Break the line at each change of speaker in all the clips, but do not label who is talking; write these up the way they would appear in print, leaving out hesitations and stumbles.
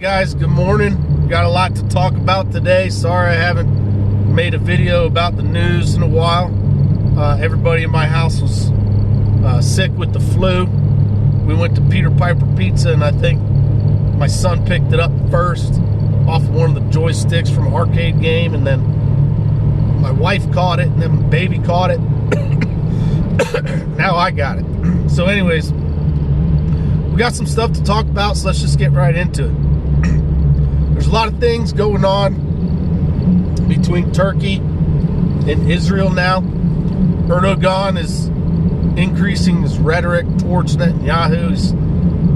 Guys, good morning. Got a lot to talk about today. Sorry I haven't made a video about the news in a while. Everybody in my house was sick with the flu. We went to Peter Piper Pizza, and I think my son picked it up first off one of the joysticks from an arcade game, and then my wife caught it, and then my baby caught it. Now I got it. So anyways, we got some stuff to talk about, so let's just get right into it. There's a lot of things going on between Turkey and Israel now. Erdogan is increasing his rhetoric towards Netanyahu. He's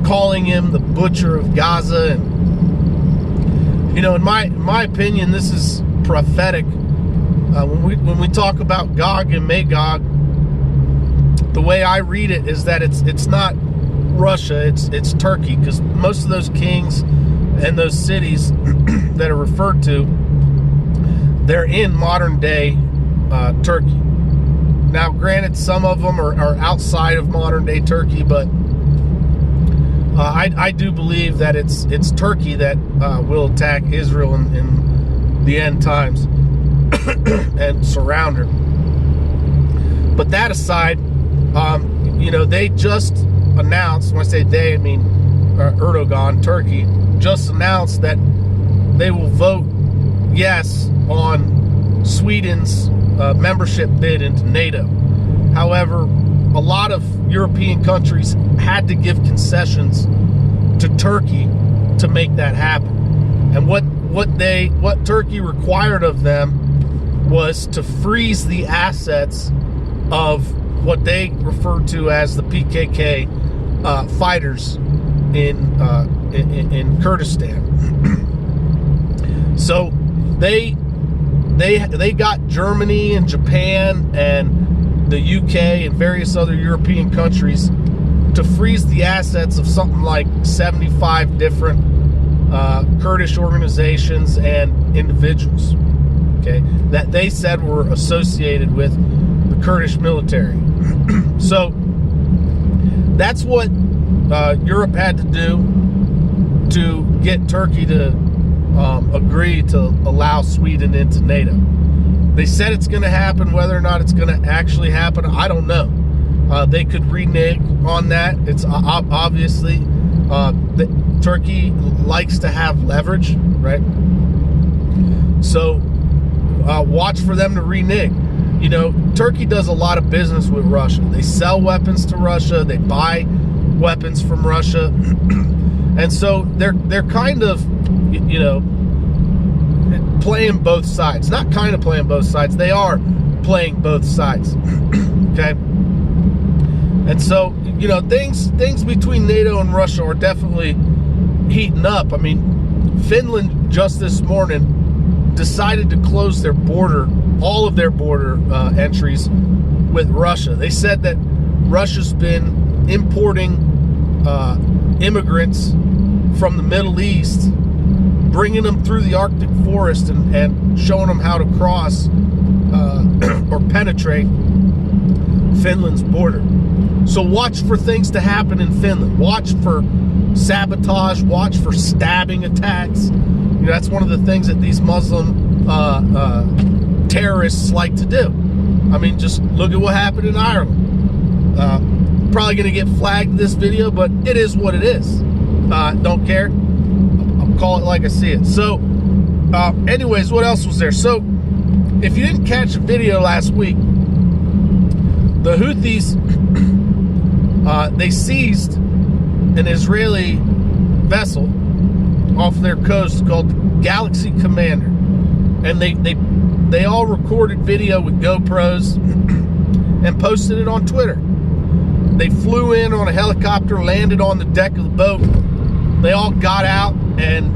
calling him the butcher of Gaza. And, you know, in my opinion, this is prophetic. When we talk about Gog and Magog, the way I read it is that it's not Russia, it's Turkey, because most of those kings and those cities that are referred to, they're in modern day Turkey. Now, granted, some of them are outside of modern day Turkey, but I do believe that it's Turkey that will attack Israel in the end times and surround her. But that aside, you know, they just announced, when I say they, I mean Erdogan, Turkey, just announced that they will vote yes on Sweden's membership bid into NATO. However, a lot of European countries had to give concessions to Turkey to make that happen. And what Turkey required of them was to freeze the assets of what they referred to as the PKK fighters in Kurdistan. So they got Germany and Japan and the UK and various other European countries to freeze the assets of something like 75 different Kurdish organizations and individuals, okay, that they said were associated with the Kurdish military. So that's what Europe had to do to get Turkey to agree to allow Sweden into NATO. They said it's going to happen. Whether or not it's going to actually happen, I don't know. They could renege on that. It's obviously Turkey likes to have leverage, right? So watch for them to renege. You know, Turkey does a lot of business with Russia. They sell weapons to Russia. They buy weapons from Russia. And so they're kind of, you know, playing both sides. Not kind of playing both sides. They are playing both sides. Okay? And so, you know, things between NATO and Russia are definitely heating up. I mean, Finland just this morning decided to close their border, all of their border entries with Russia. They said that Russia's been importing immigrants from the Middle East, bringing them through the Arctic forest and showing them how to cross or penetrate Finland's border. So watch for things to happen in Finland. Watch for sabotage. Watch for stabbing attacks. You know, that's one of the things that these Muslim terrorists like to do. I mean, just look at what happened in Ireland. Probably going to get flagged in this video, but it is what it is. Don't care. I'll call it like I see it. So, anyways, what else was there? So, if you didn't catch a video last week, the Houthis, they seized an Israeli vessel off their coast called Galaxy Commander, and they all recorded video with GoPros and posted it on Twitter. They flew in on a helicopter, landed on the deck of the boat. They all got out and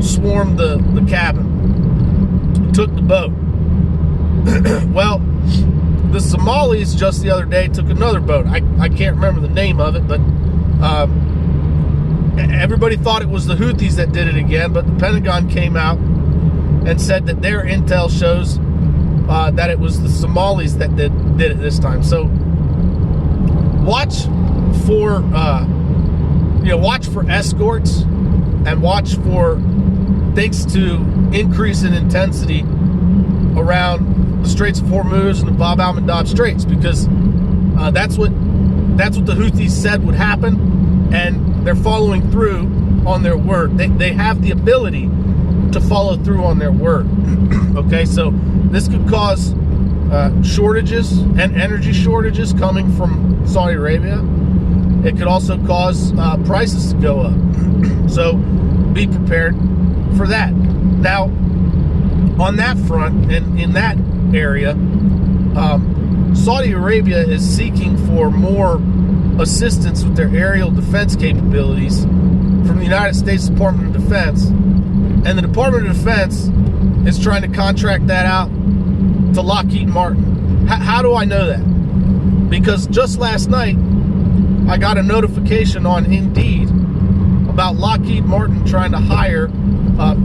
swarmed the cabin, took the boat. Well, the Somalis just the other day took another boat. I can't remember the name of it, but everybody thought it was the Houthis that did it again, but the Pentagon came out and said that their intel shows that it was the Somalis that did it this time. So watch for watch for escorts and watch for things to increase in intensity around the Straits of Hormuz and the Bab al-Mandab Straits, because that's what the Houthis said would happen, and they're following through on their word. They have the ability to follow through on their word. Okay, so this could cause shortages and energy shortages coming from Saudi Arabia. It could also cause prices to go up. So be prepared for that. Now, on that front and in that area, Saudi Arabia is seeking for more assistance with their aerial defense capabilities from the United States Department of Defense. And the Department of Defense is trying to contract that out to Lockheed Martin. How do I know that? Because just last night, I got a notification on Indeed about Lockheed Martin trying to hire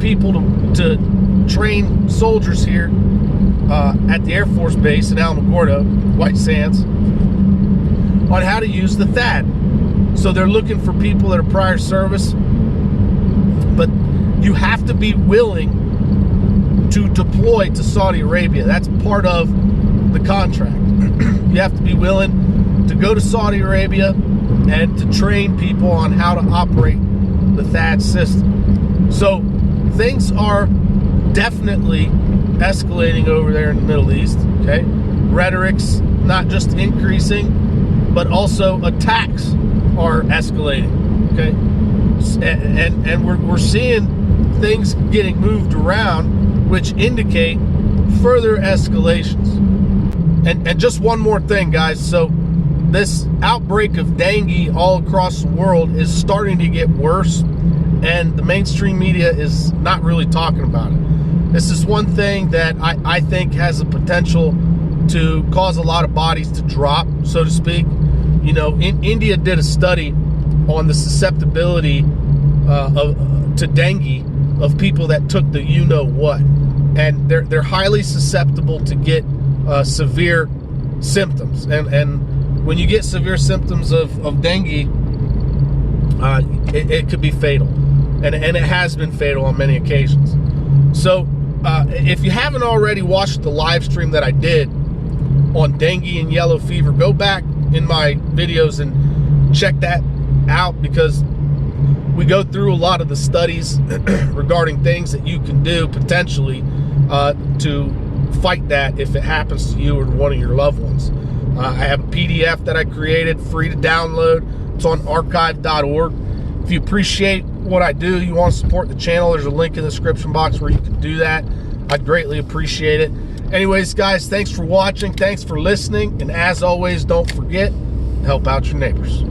people to train soldiers here at the Air Force Base in Alamogordo, White Sands, on how to use the THAAD. So they're looking for people that are prior service, but you have to be willing to deploy to Saudi Arabia. That's part of the contract. You have to be willing to go to Saudi Arabia and to train people on how to operate the THAAD system. So things are definitely escalating over there in the Middle East. Okay, rhetoric's not just increasing, but also attacks are escalating. Okay, and we're seeing things getting moved around, which indicate further escalations. And just one more thing, guys. So this outbreak of dengue all across the world is starting to get worse, and the mainstream media is not really talking about it. This is one thing that I think has the potential to cause a lot of bodies to drop, so to speak. You know, India did a study on the susceptibility to dengue of people that took the you-know-what, and they're highly susceptible to get severe symptoms. And when you get severe symptoms of dengue, it could be fatal, and it has been fatal on many occasions. So if you haven't already watched the live stream that I did on dengue and yellow fever, go back in my videos and check that out, because we go through a lot of the studies regarding things that you can do potentially to fight that if it happens to you or one of your loved ones. I have a PDF that I created, free to download. It's on archive.org. If you appreciate what I do, you want to support the channel, there's a link in the description box where you can do that. I'd greatly appreciate it. Anyways, guys, thanks for watching. Thanks for listening. And as always, don't forget, help out your neighbors.